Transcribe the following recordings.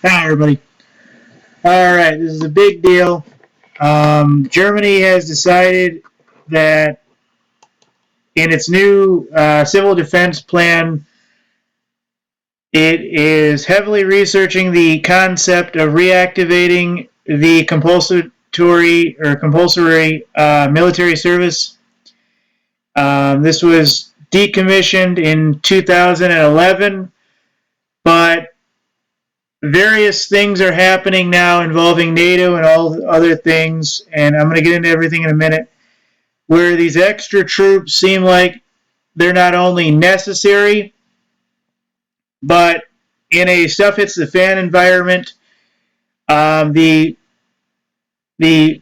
Hi, everybody. All right, this is a big deal. Germany has decided that in its new civil defense plan, it is heavily researching the concept of reactivating the compulsory military service. This was decommissioned in 2011, but various things are happening now involving NATO and all other things, and I'm going to get into everything in a minute, where these extra troops seem like they're not only necessary, but in a stuff hits the fan environment, the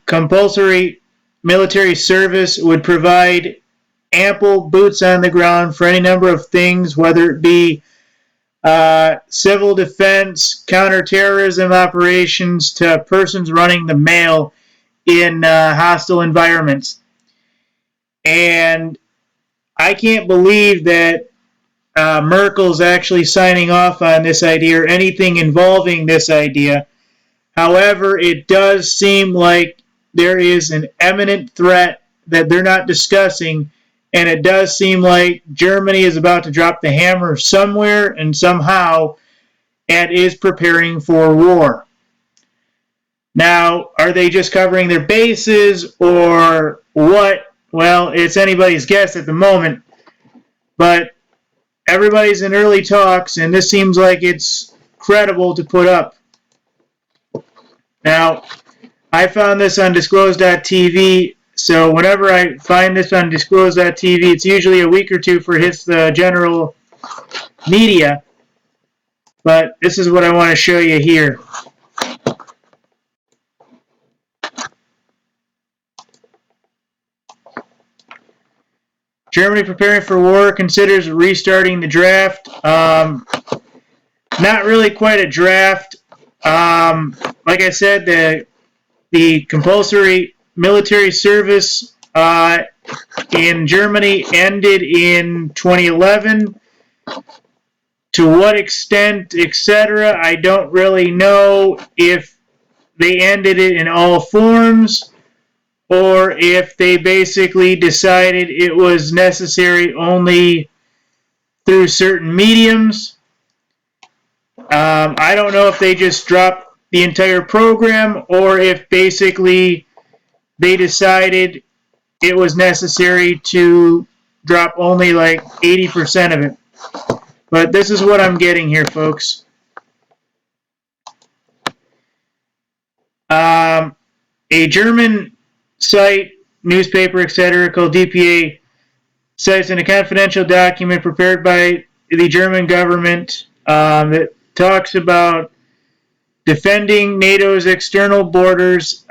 compulsory military service would provide ample boots on the ground for any number of things, whether it be civil defense, counterterrorism operations, to persons running the mail in hostile environments. And I can't believe that Merkel's actually signing off on this idea or anything involving this idea. However, it does seem like there is an imminent threat that they're not discussing, and it does seem like Germany is about to drop the hammer somewhere and somehow and is preparing for war. Now, are they just covering their bases or what? Well, it's anybody's guess at the moment, but everybody's in early talks, and this seems like it's credible to put up. Now, I found this on disclose.tv, so whenever I find this on disclose.tv, it's usually a week or two for it hits the general media, but this is what I want to show you here. Germany preparing for war, considers restarting the draft. Not really quite a draft. Like I said, the compulsory military service in Germany ended in 2011. To what extent, etc., I don't really know if they ended it in all forms or if they basically decided it was necessary only through certain mediums. I don't know if they just dropped the entire program or if basically they decided it was necessary to drop only like 80% of it. But this is what I'm getting here, folks. A German site, newspaper, etc., called DPA cites in a confidential document prepared by the German government that talks about defending NATO's external borders.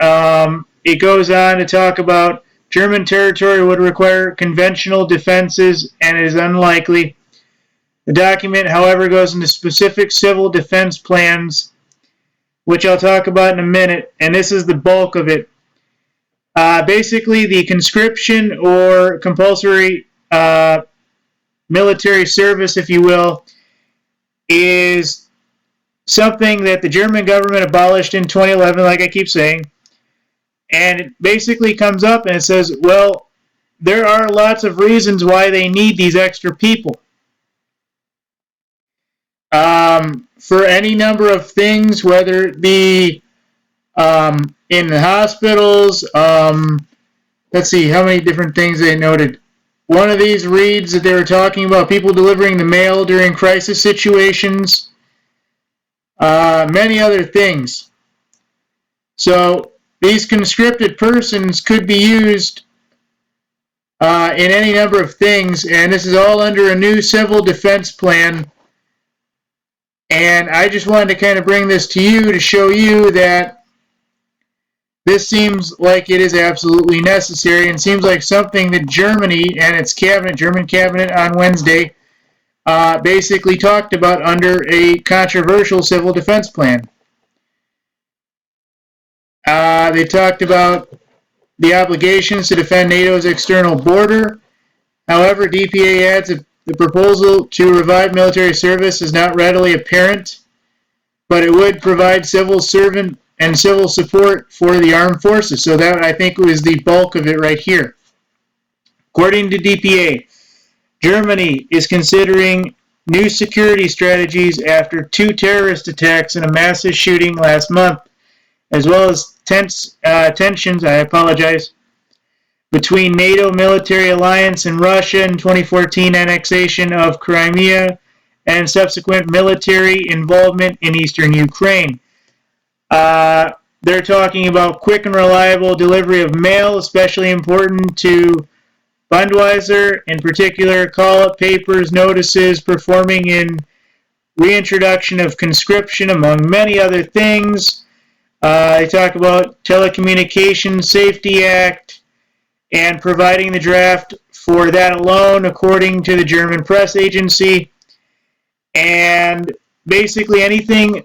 It goes on to talk about German territory would require conventional defenses and it is unlikely. The document, however, goes into specific civil defense plans, which I'll talk about in a minute, and this is the bulk of it. Basically, the conscription or compulsory military service, if you will, is something that the German government abolished in 2011, like I keep saying. And it basically comes up and it says, well, there are lots of reasons why they need these extra people. For any number of things, whether it be in the hospitals, let's see how many different things they noted. One of these reads that they were talking about people delivering the mail during crisis situations, many other things. So these conscripted persons could be used in any number of things, and this is all under a new civil defense plan. And I just wanted to kind of bring this to you to show you that this seems like it is absolutely necessary and seems like something that Germany and its cabinet, German cabinet on Wednesday, basically talked about under a controversial civil defense plan. They talked about the obligations to defend NATO's external border. However, DPA adds that the proposal to revive military service is not readily apparent. but it would provide civil servant and civil support for the armed forces. So that, I think, was the bulk of it right here. According to DPA, Germany is considering new security strategies after 2 terrorist attacks and a massive shooting last month, as well as tensions, between NATO military alliance and Russia in 2014 annexation of Crimea and subsequent military involvement in eastern Ukraine. They're talking about quick and reliable delivery of mail, especially important to Budweiser, in particular, call-up papers, notices, performing in reintroduction of conscription, among many other things. They talk about Telecommunications Safety Act and providing the draft for that alone, according to the German press agency. And basically anything,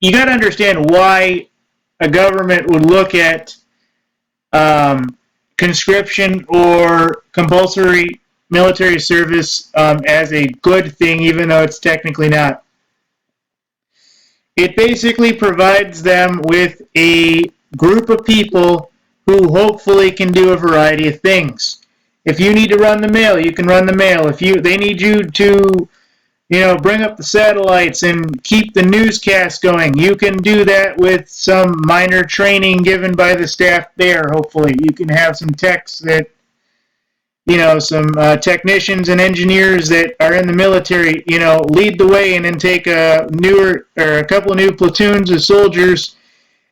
you got to understand why a government would look at conscription or compulsory military service as a good thing, even though it's technically not. It basically provides them with a group of people who hopefully can do a variety of things. If you need to run the mail, you can run the mail. If they need you to bring up the satellites and keep the newscast going, you can do that with some minor training given by the staff there, hopefully. You can have some techs that, some technicians and engineers that are in the military, lead the way and then take a couple of new platoons of soldiers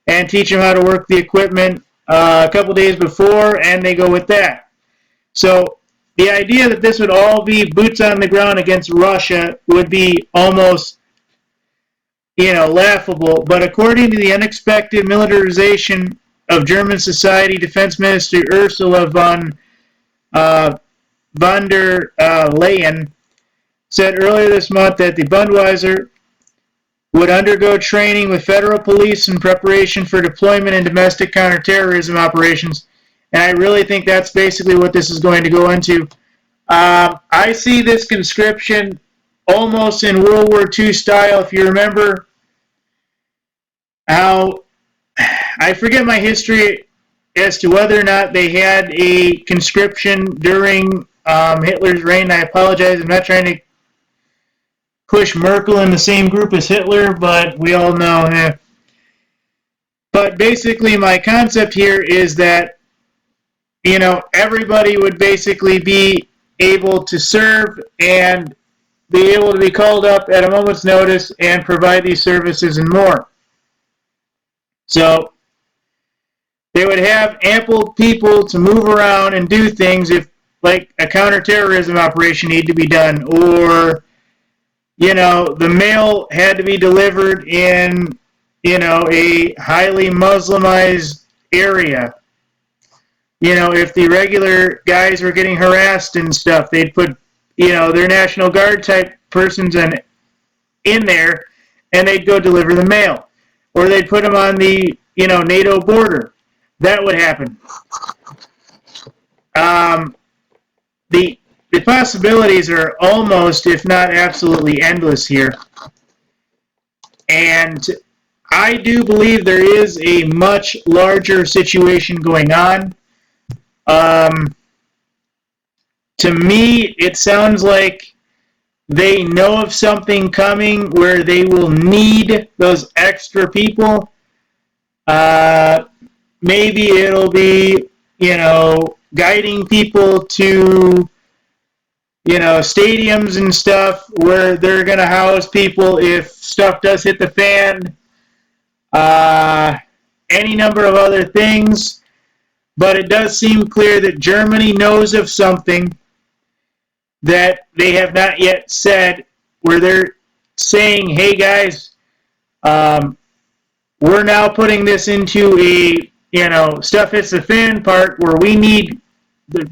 and teach them how to work the equipment a couple days before, and they go with that. So the idea that this would all be boots on the ground against Russia would be almost, laughable. But according to the unexpected militarization of German society, Defense Minister Ursula von der Leyen said earlier this month that the Budweiser would undergo training with federal police in preparation for deployment in domestic counterterrorism operations. And I really think that's basically what this is going to go into. I see this conscription almost in World War II style. If you remember how, I forget my history as to whether or not they had a conscription during Hitler's reign. I apologize. I'm not trying to push Merkel in the same group as Hitler, but we all know. But basically my concept here is that everybody would basically be able to serve and be able to be called up at a moment's notice and provide these services and more. So they would have ample people to move around and do things if, like, a counterterrorism operation needed to be done, or, the mail had to be delivered in, a highly Muslimized area. If the regular guys were getting harassed and stuff, they'd put, their National Guard type persons in there, and they'd go deliver the mail. Or they'd put them on the, NATO border. That would happen. The possibilities are almost, if not absolutely, endless here. And I do believe there is a much larger situation going on. To me, it sounds like they know of something coming where they will need those extra people. Maybe it'll be, guiding people to, stadiums and stuff where they're going to house people if stuff does hit the fan. Any number of other things. But it does seem clear that Germany knows of something that they have not yet said, where they're saying, hey guys, we're now putting this into a, stuff hits the fan part where we need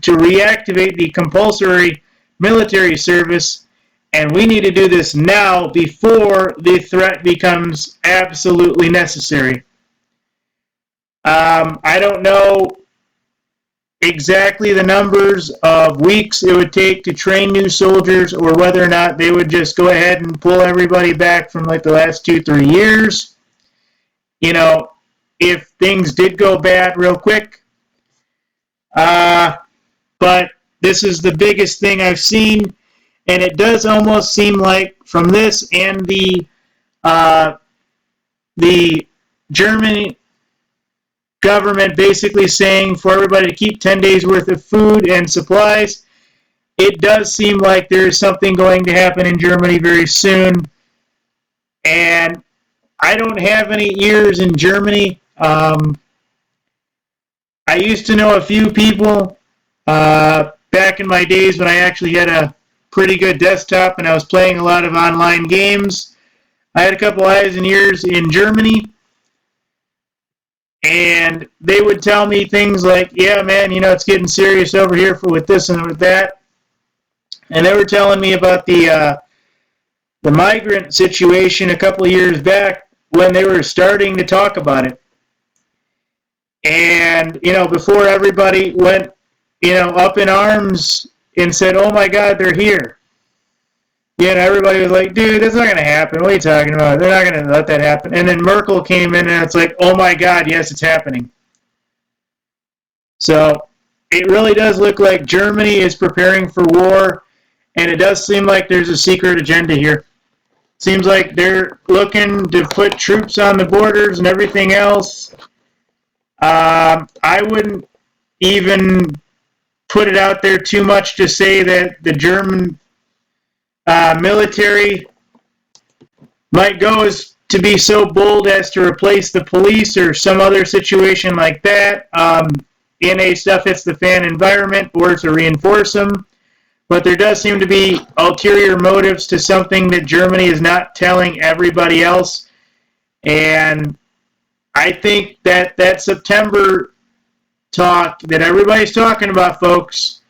to reactivate the compulsory military service, and we need to do this now before the threat becomes absolutely necessary. I don't know exactly the numbers of weeks it would take to train new soldiers, or whether or not they would just go ahead and pull everybody back from like the last 2-3 years. You know, if things did go bad real quick. But this is the biggest thing I've seen, and it does almost seem like from this and the German government basically saying for everybody to keep 10 days worth of food and supplies, it does seem like there is something going to happen in Germany very soon. And I don't have any ears in Germany. I used to know a few people back in my days when I actually had a pretty good desktop and I was playing a lot of online games. I had a couple eyes and ears in Germany, and they would tell me things like, yeah, man, you know, it's getting serious over here with this and with that. And they were telling me about the migrant situation a couple of years back when they were starting to talk about it. And, you know, before everybody went, you know, up in arms and said, oh my God, they're here. You know, everybody was like, dude, that's not going to happen. What are you talking about? They're not going to let that happen. And then Merkel came in and it's like, oh my God, yes, it's happening. So it really does look like Germany is preparing for war, and it does seem like there's a secret agenda here. Seems like they're looking to put troops on the borders and everything else. I wouldn't even put it out there too much to say that the German military might go as to be so bold as to replace the police or some other situation like that in a stuff hits the fan environment, or to reinforce them. But there does seem to be ulterior motives to something that Germany is not telling everybody else. And I think that that September talk that everybody's talking about, folks,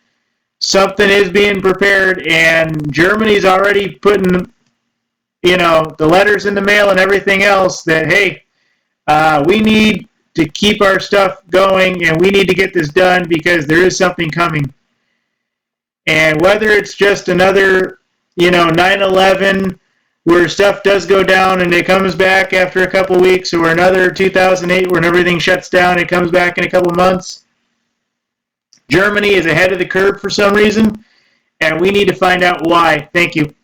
something is being prepared, and Germany's already putting, you know, the letters in the mail and everything else that, hey, we need to keep our stuff going and we need to get this done because there is something coming. And whether it's just another, you know, 9/11 where stuff does go down and it comes back after a couple weeks, or another 2008 when everything shuts down and it comes back in a couple months, Germany is ahead of the curve for some reason, and we need to find out why. Thank you.